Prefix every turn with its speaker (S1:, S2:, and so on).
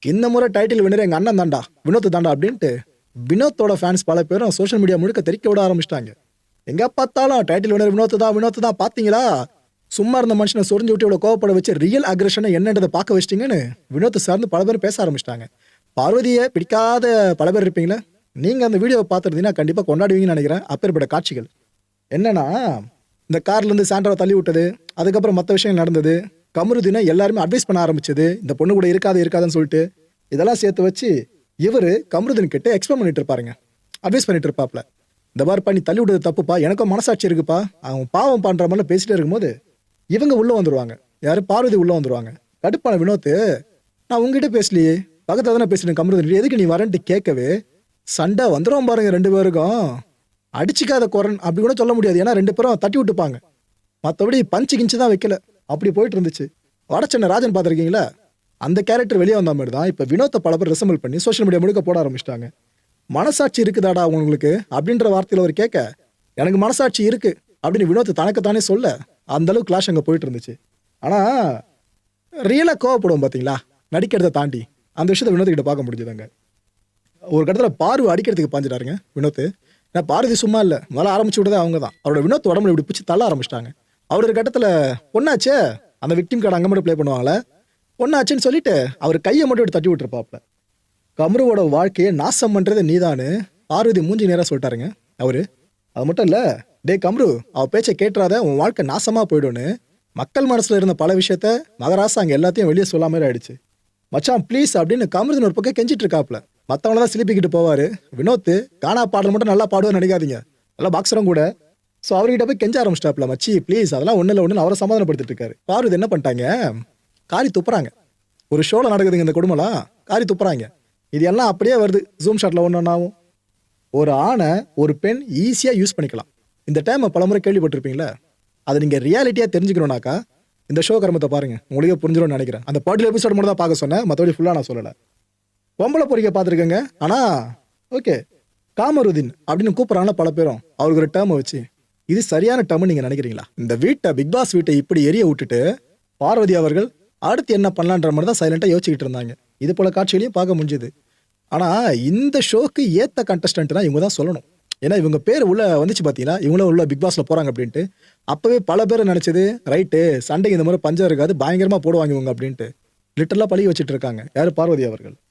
S1: இந்த முறை title winner எங்க அண்ணன் தான்டா, வினோத் தான்டா அப்படின்ட்டு வினோத்தோட ஃபேன்ஸ் பல பேரும் சோஷியல் மீடியா முழுக்க தெறிக்க விட ஆரம்பிச்சிட்டாங்க. எங்க பார்த்தாலும் டைட்டில் வின்னர் வினோத் தான் பாத்தீங்களா, சும்மா இருந்த மனுஷனை சொரிஞ்சு விட்டு இவ்வளவு கோவப்பட வச்சு ரியல் அக்ரஷனை என்னன்றதை பார்க்க வச்சிட்டீங்கன்னு வினோத் சார்ந்து பல பேர் பேச ஆரம்பிச்சிட்டாங்க. பார்வதியை பிடிக்காத பல பேர் இருப்பீங்களா, நீங்க அந்த வீடியோவை பார்த்துருந்தீங்கன்னா கண்டிப்பா கொண்டாடுவீங்கன்னு நினைக்கிறேன். அப்பேற்பட்ட காட்சிகள் என்னன்னா, இந்த கார்ல இருந்து சாண்ட்ராவை தள்ளி விட்டது, அதுக்கப்புறம் மற்ற விஷயங்கள் நடந்தது, கமருதீனை எல்லாருமே அட்வைஸ் பண்ண ஆரம்பிச்சது, இந்த பொண்ணு கூட இருக்காதுன்னு சொல்லிட்டு இதெல்லாம் சேர்த்து வச்சு இவரு கமருதீன் கிட்ட எக்ஸ்பிளைன் பண்ணிட்டு இருப்பாருங்க, அட்வைஸ் பண்ணிட்டு இருப்பாப்ல. இந்த மாதிரி பண்ணி தள்ளி விடுறது தப்புப்பா, எனக்கும் மனசாட்சி இருக்குப்பா, அவன் பாவம் பண்ற மாதிரி பேசிட்டே இருக்கும்போது இவங்க உள்ள வந்துருவாங்க. யாரு, பார்வதி உள்ள வந்துருவாங்க. கடுப்பான வினோத், நான் உங்ககிட்ட பேசலையே, பக்கத்துல தானே பேசுறேன் கமருதீன், எதுக்கு நீ வரேன்ட்டு கேட்கவே சண்டை வந்துடும் பாருங்க. ரெண்டு பேருக்கும் அடிச்சுக்காத குரன் அப்படி கூட சொல்ல முடியாது, ஏன்னா ரெண்டு பேரும் தட்டி விட்டுப்பாங்க. மற்றபடி பஞ்சு கிஞ்சு தான் வைக்கல, அப்படி போயிட்டு இருந்துச்சு. வடச்சென்னை ராஜன் பார்த்துருக்கீங்களா, அந்த கேரக்டர் வெளியே வந்த மாதிரி தான் இப்போ வினோத்தை பல பேர் ரிசம்பிள் பண்ணி சோஷியல் மீடியா முழுக்க போட ஆரம்பிச்சிட்டாங்க. மனசாட்சி இருக்குதாடா உங்களுக்கு அப்படின்ற வார்த்தையில் அவர் கேட்க, எனக்கு மனசாட்சி இருக்கு அப்படின்னு வினோத் தனக்குத்தானே சொல்ல, அந்த அளவுக்கு கிளாஷ் அங்கே போயிட்டு இருந்துச்சு. ஆனால் ரியலாக கோவப்படுவோம் பார்த்தீங்களா, நடிக்கிறத தாண்டி அந்த விஷயத்தை வினோத் கிட்ட பார்க்க முடிஞ்சதுங்க. ஒரு கட்டத்தில் பார்வை அடிக்கிறதுக்கு பாஞ்சிட்டாருங்க வினோத். ஏன்னா பார்வதி சும்மா இல்லை, முதல்ல ஆரம்பிச்சு விட்டதே அவங்க தான். அவரோட வினோத் உடம்புல இப்படி பிடிச்சி தள்ள ஆரம்பிச்சிட்டாங்க. அவர் ஒரு கட்டத்தில் பொண்ணாச்சே, அந்த விக்டிம் கார்டு அங்கே மட்டும் ப்ளே பண்ணுவாங்களே, பொண்ணாச்சுன்னு சொல்லிட்டு அவர் கையை மட்டும் இப்படி தட்டி விட்டுருப்பாப்ல. கமருவோட வாழ்க்கையை நாசம் பண்ணுறது நீதான்னு பார்வதி மூஞ்சி நேராக சொல்லிட்டாருங்க அவரு. அது மட்டும் இல்லை, டே கம்ரு, அவ பேச்சை கேட்டுறாத, உன் வாழ்க்கை நாசமாக போயிடும்னு மக்கள் மனசில் இருந்த பல விஷயத்த மகராசா அங்கே எல்லாத்தையும் வெளியே சொல்லாம மாதிரி ஆயிடுச்சு. மச்சான் ப்ளீஸ் அப்படின்னு கமருதீன் ஒரு பக்கம் கெஞ்சிட்டு இருக்காப்ல. மற்றவங்கள தான் சிலிப்பிக்கிட்டு போவார் வினோத். கானா பாடல் மட்டும் நல்லா பாடுவான்னு நினைக்காதீங்க, நல்லா பாக்ஸரும் கூட. ஸோ அவர்கிட்ட போய் கெஞ்ச ஆரம்பிச்சிட்டாப்ல, மச்சி ப்ளீஸ் அதெல்லாம் ஒன்றும் இல்லை ஒன்று அவரை சமாதானப்படுத்திட்டு இருக்காரு. பார்வதி என்ன பண்ணிட்டாங்க, காரி துப்புறாங்க. ஒரு ஷோவில் நடக்குதுங்க இந்த குடும்பம்லாம், காரி துப்புறாங்க. இது எல்லாம் அப்படியே வருது ஜூம் ஷாட்டில் ஒன்றுனாவும். ஒரு ஆணை ஒரு பெண் ஈஸியாக யூஸ் பண்ணிக்கலாம். இந்த டைமை பலமுறை கேள்விப்பட்டிருப்பீங்களா, அதை நீங்கள் ரியாலிட்டியாக தெரிஞ்சுக்கணும்னாக்கா இந்த ஷோ கர்மத்தை பாருங்க, உங்களுக்கே புரிஞ்சிடும்னு நினைக்கிறேன். அந்த பாட்டில் எபிசோட் மட்டும் தான் பார்க்க சொன்னேன், மற்றபடி ஃபுல்லாக நான் சொல்லலை. பொம்பளை பொறிக்க பார்த்துருக்கேங்க. ஆனால் ஓகே, காமருதீன் அப்படின்னு கூப்பிட்றாங்களா பல பேரும், அவருக்கு ஒரு டேர்மை வச்சு, இது சரியான டேர்ம்னு நீங்கள் நினைக்கிறீங்களா? இந்த வீட்டை, பிக் பாஸ் வீட்டை இப்படி எரிய விட்டுட்டு பார்வதி அவர்கள் அடுத்து என்ன பண்ணலான்ற மாதிரி தான் சைலண்டாக யோசிச்சுக்கிட்டு இருந்தாங்க. இது போல காட்சிகளையும் பார்க்க முடிஞ்சுது. ஆனால் இந்த ஷோக்கு ஏற்ற கண்டஸ்டன்ட் தான் இவங்க தான் சொல்லணும். ஏன்னா இவங்க பேர் உள்ள வந்துச்சு பார்த்தீங்கன்னா, இவங்களும் உள்ள பிக் பாஸ்ல போகிறாங்க அப்படின்ட்டு. அப்போவே பல பேர் நினச்சது ரைட்டு, சண்டைக்கு இந்த மாதிரி பஞ்சம் இருக்காது, பயங்கரமாக போடுவாங்க இவங்க அப்படின்ட்டு லிட்டரலாக பழகி வச்சுட்டு இருக்காங்க. யார், பார்வதி அவர்கள்.